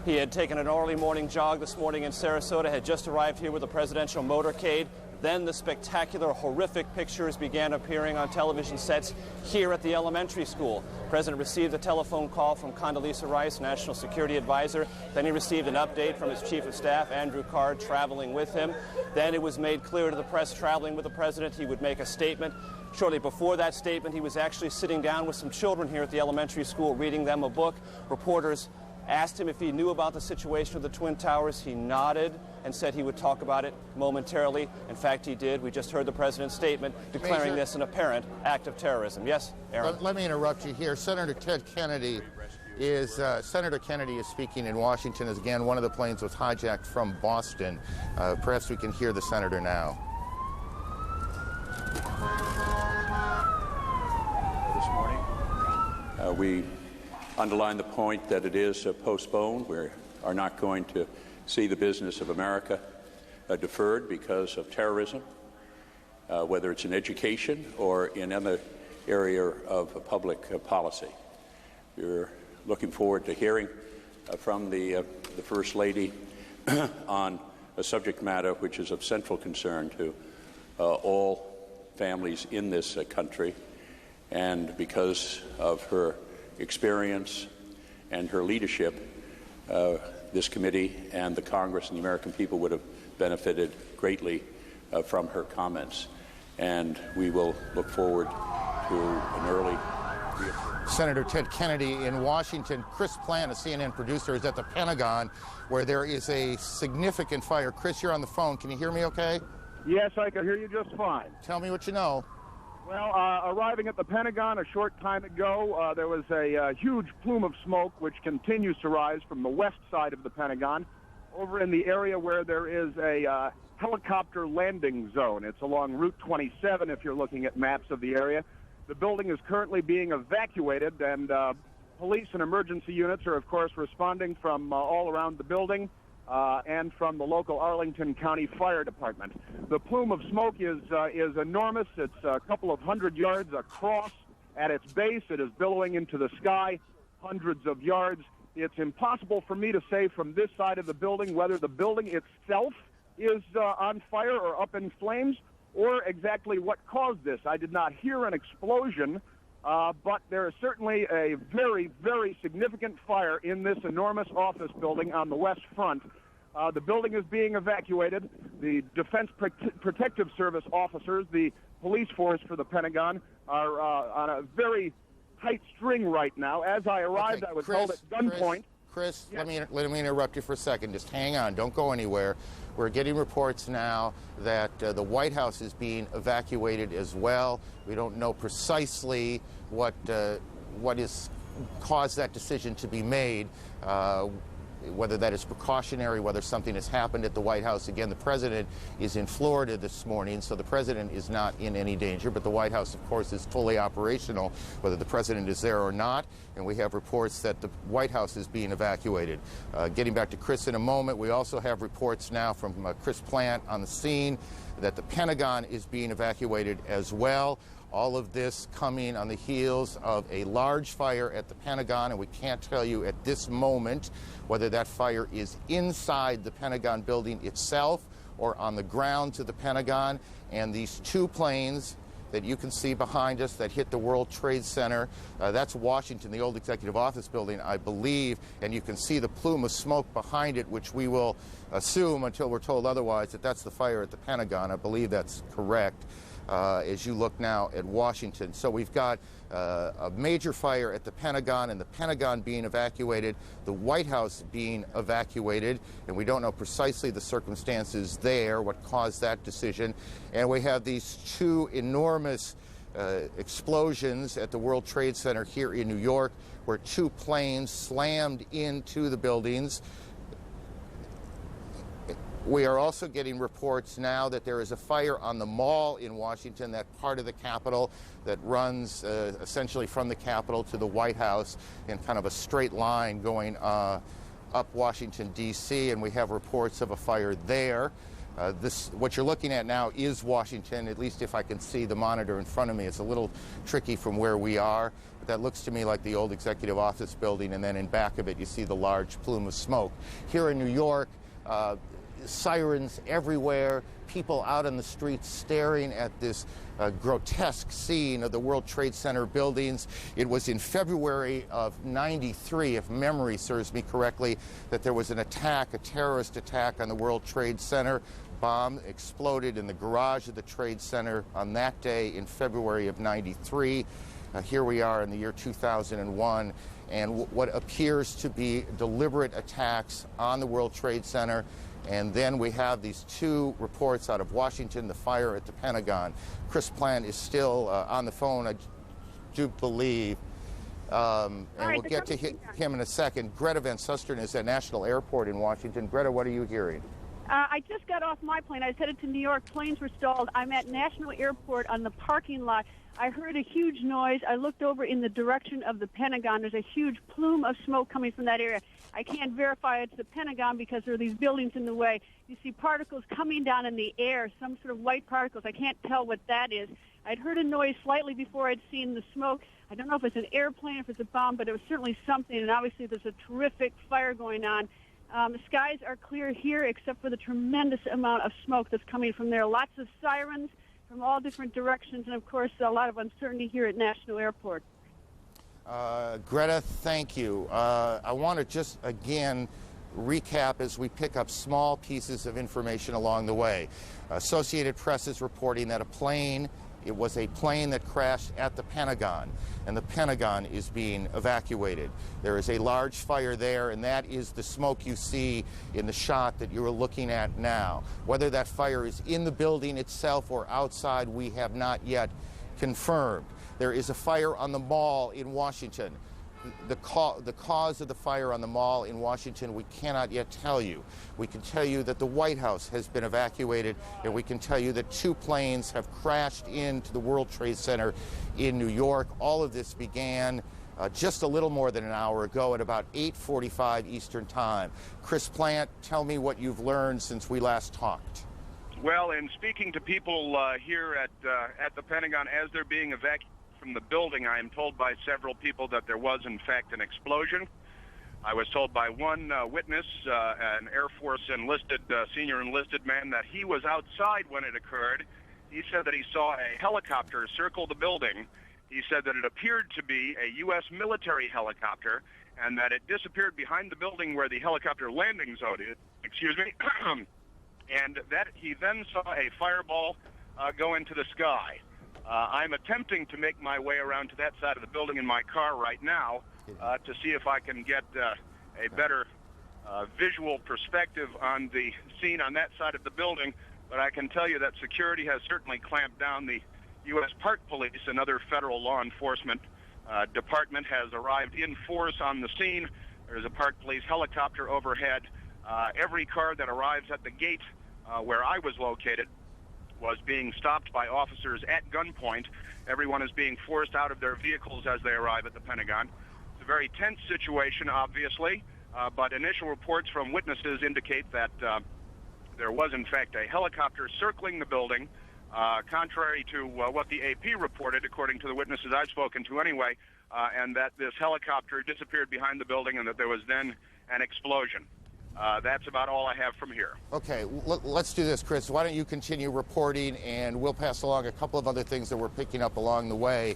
He had taken an early morning jog this morning in Sarasota, had just arrived here with a presidential motorcade. Then the spectacular, horrific pictures began appearing on television sets here at the elementary school. The president received a telephone call from Condoleezza Rice, National Security Advisor. Then he received an update from his chief of staff, Andrew Card, traveling with him. Then it was made clear to the press traveling with the president he would make a statement. Shortly before that statement, he was actually sitting down with some children here at the elementary school, reading them a book. Reporters asked him if he knew about the situation with the Twin Towers. He nodded and said he would talk about it momentarily. In fact, he did. We just heard the president's statement declaring this an apparent act of terrorism. Yes, Aaron? Let me interrupt you here. Senator Kennedy is speaking in Washington as, again, one of the planes was hijacked from Boston. Perhaps we can hear the senator now. This morning, we underline the point that it is postponed. We are not going to see the business of America deferred because of terrorism, whether it's in education or in any area of public policy. We're looking forward to hearing from the First Lady on a subject matter which is of central concern to all families in this country, and because of her experience and her leadership, this committee and the Congress and the American people would have benefited greatly from her comments, and we will look forward to an early Senator Ted Kennedy in Washington. Chris Plant, a CNN producer, is at the Pentagon, where there is a significant fire. Chris, you're on the phone. Can you hear me okay? Yes, I can hear you just fine. Tell me what you know. Well, arriving at the Pentagon a short time ago, there was a huge plume of smoke which continues to rise from the west side of the Pentagon over in the area where there is a helicopter landing zone. It's along Route 27 if you're looking at maps of the area. The building is currently being evacuated, and police and emergency units are, of course, responding from all around the building and from the local Arlington County Fire Department. The plume of smoke is enormous. It's a couple of hundred yards across. At its base, it is billowing into the sky, hundreds of yards. It's impossible for me to say from this side of the building whether the building itself is on fire or up in flames, or exactly what caused this. I did not hear an explosion, but there is certainly a very, very significant fire in this enormous office building on the west front. The building is being evacuated. The Defense Protective Service officers, the police force for the Pentagon, are on a very tight string right now. As I arrived, I was held at gunpoint. Chris, yes. let me interrupt you for a second. Just hang on. Don't go anywhere. We're getting reports now that the White House is being evacuated as well. We don't know precisely what has caused that decision to be made, whether that is precautionary, whether something has happened at the White House. Again, the president is in Florida this morning, so the president is not in any danger, but the White House, of course, is fully operational, whether the president is there or not, and we have reports that the White House is being evacuated. Getting back to Chris in a moment, we also have reports now from Chris Plant on the scene that the Pentagon is being evacuated as well. All of this coming on the heels of a large fire at the Pentagon, and we can't tell you at this moment whether that fire is inside the Pentagon building itself or on the ground to the Pentagon. And these two planes that you can see behind us that hit the World Trade Center. That's Washington, the old executive office building, I believe, and you can see the plume of smoke behind it, which we will assume until we're told otherwise that that's the fire at the Pentagon. I believe that's correct as you look now at Washington. So we've got a major fire at the Pentagon, and the Pentagon being evacuated, the White House being evacuated, and we don't know precisely the circumstances there, what caused that decision. And we have these two enormous explosions at the World Trade Center here in New York, where two planes slammed into the buildings. We are also getting reports now that there is a fire on the Mall in Washington, that part of the Capitol that runs essentially from the Capitol to the White House in kind of a straight line going up Washington, D.C., and we have reports of a fire there. What you're looking at now is Washington, at least if I can see the monitor in front of me. It's a little tricky from where we are, but that looks to me like the old executive office building, and then in back of it you see the large plume of smoke. Here in New York, sirens everywhere, people out on the streets staring at this grotesque scene of the World Trade Center buildings. It was in February of '93, if memory serves me correctly, that there was an attack, a terrorist attack on the World Trade Center. Bomb exploded in the garage of the Trade Center on that day in February of '93. Here we are in the year 2001, and what appears to be deliberate attacks on the World Trade Center. And then we have these two reports out of Washington, the fire at the Pentagon. Chris Plant is still on the phone, I do believe. And we'll get to him in a second. Greta Van Susteren is at National Airport in Washington. Greta, what are you hearing? I just got off my plane. I was headed to New York. Planes were stalled. I'm at National Airport on the parking lot. I heard a huge noise. I looked over in the direction of the Pentagon. There's a huge plume of smoke coming from that area. I can't verify it's the Pentagon because there are these buildings in the way. You see particles coming down in the air, some sort of white particles. I can't tell what that is. I'd heard a noise slightly before I'd seen the smoke. I don't know if it's an airplane, if it's a bomb, but it was certainly something. And obviously there's a terrific fire going on. The skies are clear here except for the tremendous amount of smoke that's coming from there. Lots of sirens from all different directions, and of course a lot of uncertainty here at National Airport. Greta, thank you. I want to just again recap as we pick up small pieces of information along the way. Associated Press is reporting that it was a plane that crashed at the Pentagon, and the Pentagon is being evacuated. There is a large fire there, and that is the smoke you see in the shot that you are looking at now. Whether that fire is in the building itself or outside, we have not yet confirmed. There is a fire on the Mall in Washington. The cause of the fire on the Mall in Washington, we cannot yet tell you. We can tell you that the White House has been evacuated, and we can tell you that two planes have crashed into the World Trade Center in New York. All of this began just a little more than an hour ago at about 8:45 Eastern Time. Chris Plant, tell me what you've learned since we last talked. Well, in speaking to people here at the Pentagon as they're being evacuated from the building, I am told by several people that there was, in fact, an explosion. I was told by one witness, an Air Force senior enlisted man, that he was outside when it occurred. He said that he saw a helicopter circle the building. He said that it appeared to be a U.S. military helicopter, and that it disappeared behind the building where the helicopter landing zone is. And that he then saw a fireball go into the sky. I'm attempting to make my way around to that side of the building in my car right now to see if I can get a better visual perspective on the scene on that side of the building. But I can tell you that security has certainly clamped down. The U.S. Park Police, another federal law enforcement department, has arrived in force on the scene. There's a Park Police helicopter overhead. Every car that arrives at the gate where I was located was being stopped by officers at gunpoint. Everyone is being forced out of their vehicles as they arrive at the Pentagon. It's a very tense situation, obviously, but initial reports from witnesses indicate that there was, in fact, a helicopter circling the building, contrary to what the AP reported, according to the witnesses I've spoken to anyway, and that this helicopter disappeared behind the building and that there was then an explosion. That's about all I have from here. Okay, let's do this, Chris. Why don't you continue reporting, and we'll pass along a couple of other things that we're picking up along the way.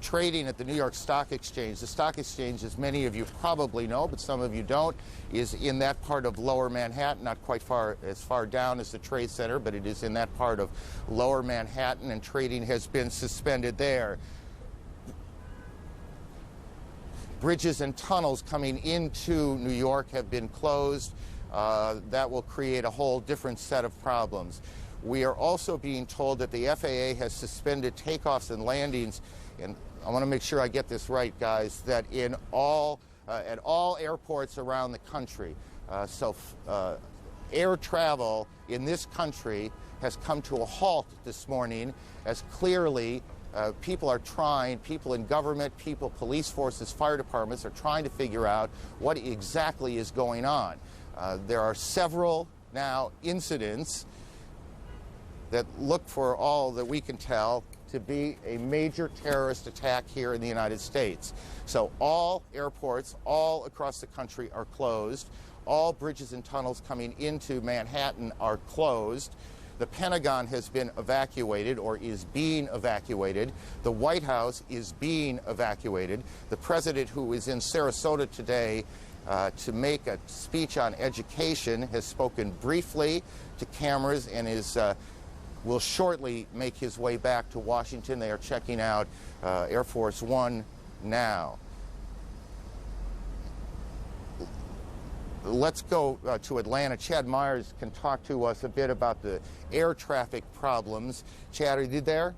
Trading at the New York Stock Exchange. The Stock Exchange, as many of you probably know, but some of you don't, is in that part of Lower Manhattan, not quite as far down as the Trade Center, but it is in that part of Lower Manhattan, and trading has been suspended there. Bridges and tunnels coming into New York have been closed. That will create a whole different set of problems. We are also being told that the FAA has suspended takeoffs and landings, and I want to make sure I get this right, guys, that at all airports around the country. Air travel in this country has come to a halt this morning, as clearly people in government, police forces, fire departments are trying to figure out what exactly is going on. There are several now incidents that look, for all that we can tell, to be a major terrorist attack here in the United States. So all airports all across the country are closed. All bridges and tunnels coming into Manhattan are closed. The Pentagon has been evacuated, or is being evacuated. The White House is being evacuated. The president, who is in Sarasota today to make a speech on education, has spoken briefly to cameras and will shortly make his way back to Washington. They are checking out Air Force One now. Let's go to Atlanta. Chad Myers can talk to us a bit about the air traffic problems. Chad, are you there?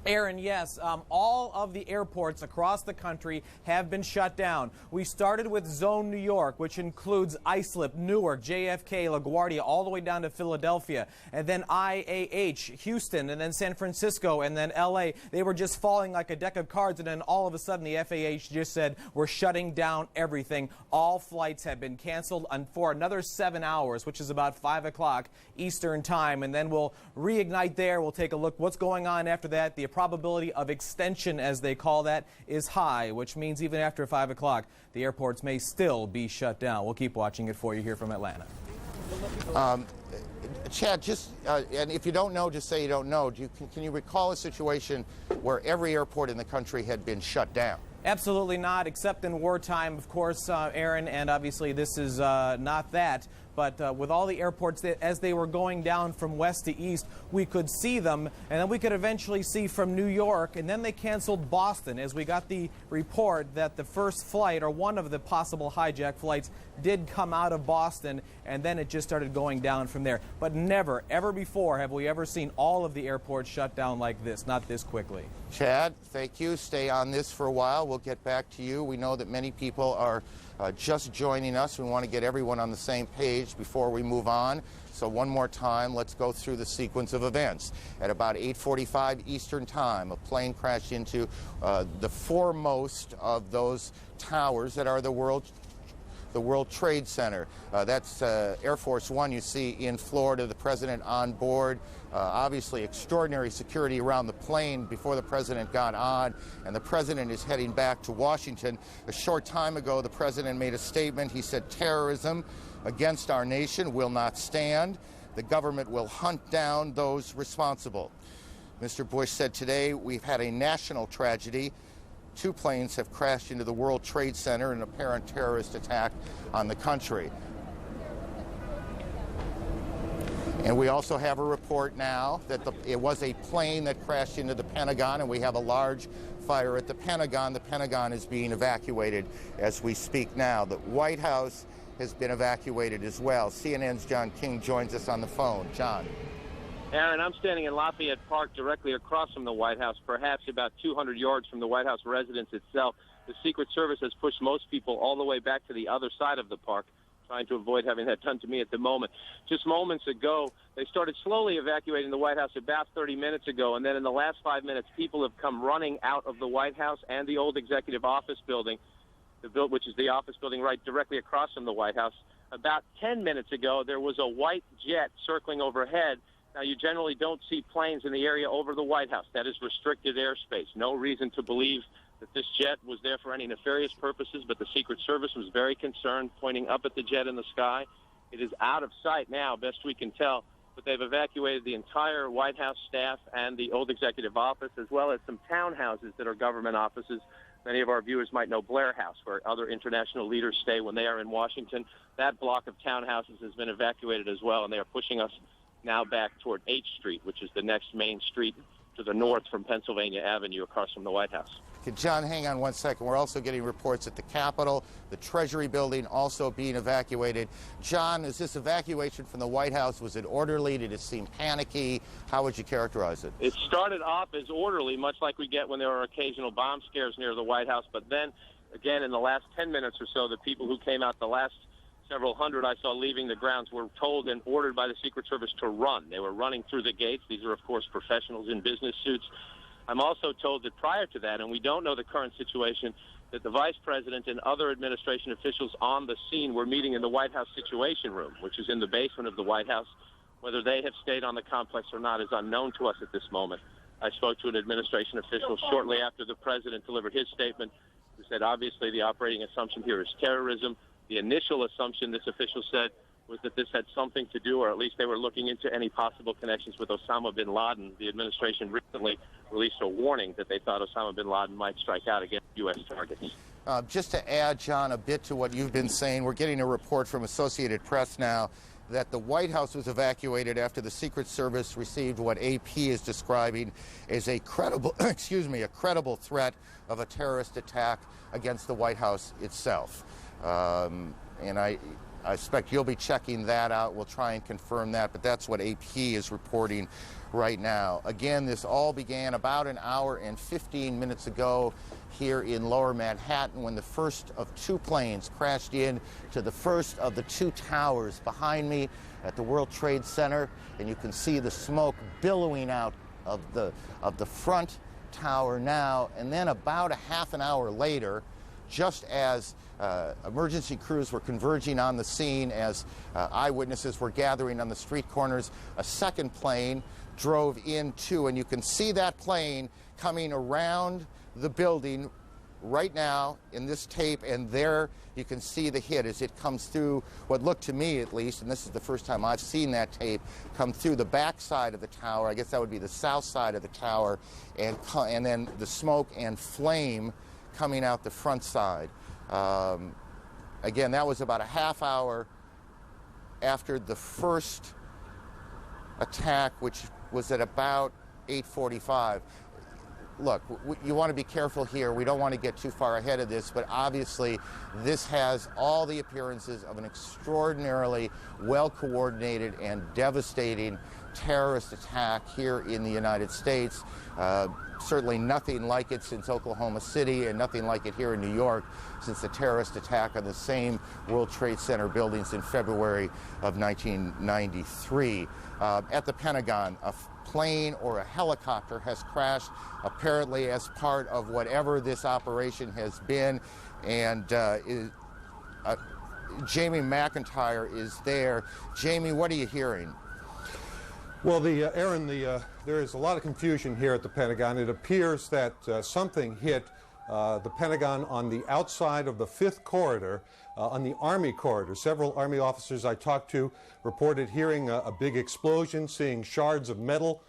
Aaron, yes. All of the airports across the country have been shut down. We started with Zone New York, which includes Islip, Newark, JFK, LaGuardia, all the way down to Philadelphia, and then IAH, Houston, and then San Francisco, and then LA. They were just falling like a deck of cards, and then all of a sudden the FAA just said, we're shutting down everything. All flights have been canceled for another 7 hours, which is about 5 o'clock Eastern time, and then we'll reignite there. We'll take a look what's going on after that. The probability of extension, as they call that, is high, which means even after 5 o'clock, the airports may still be shut down. We'll keep watching it for you here from Atlanta. Chad, and if you don't know, just say you don't know. Can you recall a situation where every airport in the country had been shut down? Absolutely not, except in wartime, of course, Aaron, and obviously this is not that. But with all the airports, as they were going down from west to east, we could see them, and then we could eventually see from New York, and then they canceled Boston, as we got the report that the first flight, or one of the possible hijack flights, did come out of Boston, and then it just started going down from there. But never, ever before have we ever seen all of the airports shut down like this, not this quickly. Chad, thank you. Stay on this for a while. We'll get back to you. We know that many people are just joining us. We want to get everyone on the same page before we move on. So one more time, let's go through the sequence of events. At about 8:45 Eastern Time, a plane crashed into the foremost of those towers that are the World Trade Center. That's Air Force One you see in Florida, the president on board. Obviously extraordinary security around the plane before the president got on, and the president is heading back to Washington. A short time ago, the president made a statement. He said, terrorism against our nation will not stand. The government will hunt down those responsible. Mr. Bush said today, we've had a national tragedy. 2 planes have crashed into the World Trade Center in an apparent terrorist attack on the country. And we also have a report now that it was a plane that crashed into the Pentagon, and we have a large fire at the Pentagon. The Pentagon is being evacuated as we speak now. The White House has been evacuated as well. CNN's John King joins us on the phone. John. Aaron, I'm standing in Lafayette Park directly across from the White House, perhaps about 200 yards from the White House residence itself. The Secret Service has pushed most people all the way back to the other side of the park, trying to avoid having that done to me at the moment. Just moments ago, they started slowly evacuating the White House about 30 minutes ago, and then in the last 5 minutes, people have come running out of the White House and the old Executive Office building, which is the office building right directly across from the White House. About 10 minutes ago, there was a white jet circling overhead. Now, you generally don't see planes in the area over the White House. That is restricted airspace. No reason to believe that this jet was there for any nefarious purposes, but the Secret Service was very concerned, pointing up at the jet in the sky. It is out of sight now, best we can tell, but they've evacuated the entire White House staff and the old executive office, as well as some townhouses that are government offices. Many of our viewers might know Blair House, where other international leaders stay when they are in Washington. That block of townhouses has been evacuated as well, and they are pushing us now back toward H Street, which is the next main street to the north from Pennsylvania Avenue across from the White House. Okay, John, hang on one second. We're also getting reports at the Capitol, the Treasury building also being evacuated. John, is this evacuation from the White House, was it orderly? Did it seem panicky? How would you characterize it? It started off as orderly, much like we get when there are occasional bomb scares near the White House. But then, again, in the last 10 minutes or so, the people who came out, the last several hundred I saw leaving the grounds, were told and ordered by the Secret Service to run. They were running through the gates. These are, of course, professionals in business suits. I'm also told that prior to that, and we don't know the current situation, that the vice president and other administration officials on the scene were meeting in the White House Situation Room, which is in the basement of the White House. Whether they have stayed on the complex or not is unknown to us at this moment. I spoke to an administration official shortly after the president delivered his statement, who said obviously the operating assumption here is terrorism. The initial assumption, this official said, was that this had something to do, or at least they were looking into any possible connections with Osama bin Laden. The administration recently released a warning that they thought Osama bin Laden might strike out against U.S. targets. Just to add, John, a bit to what you've been saying, we're getting a report from Associated Press now that the White House was evacuated after the Secret Service received what AP is describing as a credible, a credible threat of a terrorist attack against the White House itself. And I expect you'll be checking that out. We'll try and confirm that, but that's what AP is reporting right now. Again, this all began about an hour and 15 minutes ago here in Lower Manhattan when the first of two planes crashed in to the first of the two towers behind me at the World Trade Center, and you can see the smoke billowing out of the front tower now. And then about a half an hour later, just as emergency crews were converging on the scene, as eyewitnesses were gathering on the street corners, a second plane drove in too, and you can see that plane coming around the building right now in this tape, and there you can see the hit as it comes through what looked to me, at least, and this is the first time I've seen that tape, come through the back side of the tower. I guess that would be the south side of the tower, and then the smoke and flame coming out the front side. Again, that was about a half hour after the first attack, which was at about 8:45. Look, you want to be careful here. We don't want to get too far ahead of this, but obviously this has all the appearances of an extraordinarily well-coordinated and devastating terrorist attack here in the United States. Certainly nothing like it since Oklahoma City, and nothing like it here in New York since the terrorist attack on the same World Trade Center buildings in February of 1993. At the Pentagon, a plane or a helicopter has crashed, apparently as part of whatever this operation has been, and Jamie McIntyre is there. Jamie, what are you hearing? Well, Aaron, there is a lot of confusion here at the Pentagon. It appears that something hit the Pentagon on the outside of the 5th corridor, on the Army corridor. Several Army officers I talked to reported hearing a big explosion, seeing shards of metal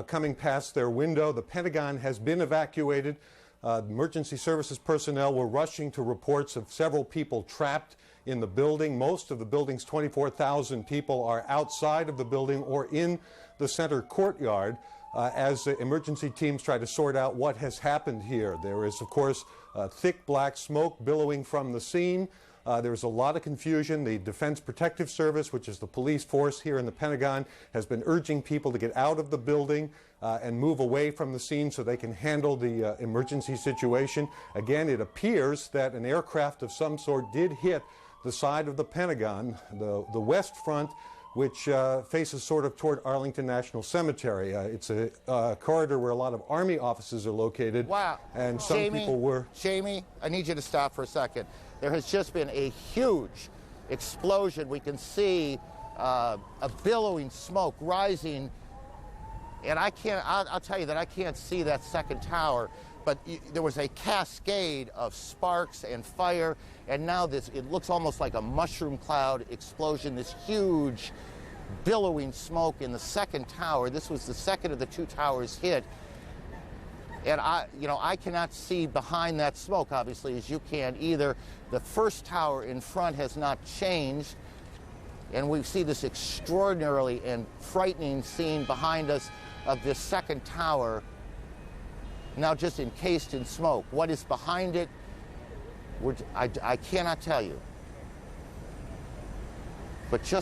coming past their window. The Pentagon has been evacuated. Emergency services personnel were rushing to reports of several people trapped in the building. Most of the building's 24,000 people are outside of the building or in the center courtyard as emergency teams try to sort out what has happened here. There is, of course, thick black smoke billowing from the scene. There's a lot of confusion. The Defense Protective Service, which is the police force here in the Pentagon, has been urging people to get out of the building and move away from the scene so they can handle the emergency situation. Again, it appears that an aircraft of some sort did hit the side of the Pentagon, the west front, which faces sort of toward Arlington National Cemetery. It's a corridor where a lot of Army offices are located. Wow. And some people were... Jamie, I need you to stop for a second. There has just been a huge explosion. We can see a billowing smoke rising, and I'll tell you that I can't see that second tower. but there was a cascade of sparks and fire, and now it looks almost like a mushroom cloud explosion, this huge billowing smoke in the second tower. This was the second of the two towers hit. And I cannot see behind that smoke, obviously, as you can either. The first tower in front has not changed, and we see this extraordinarily and frightening scene behind us of this second tower, now just encased in smoke. What is behind it, I cannot tell you. But just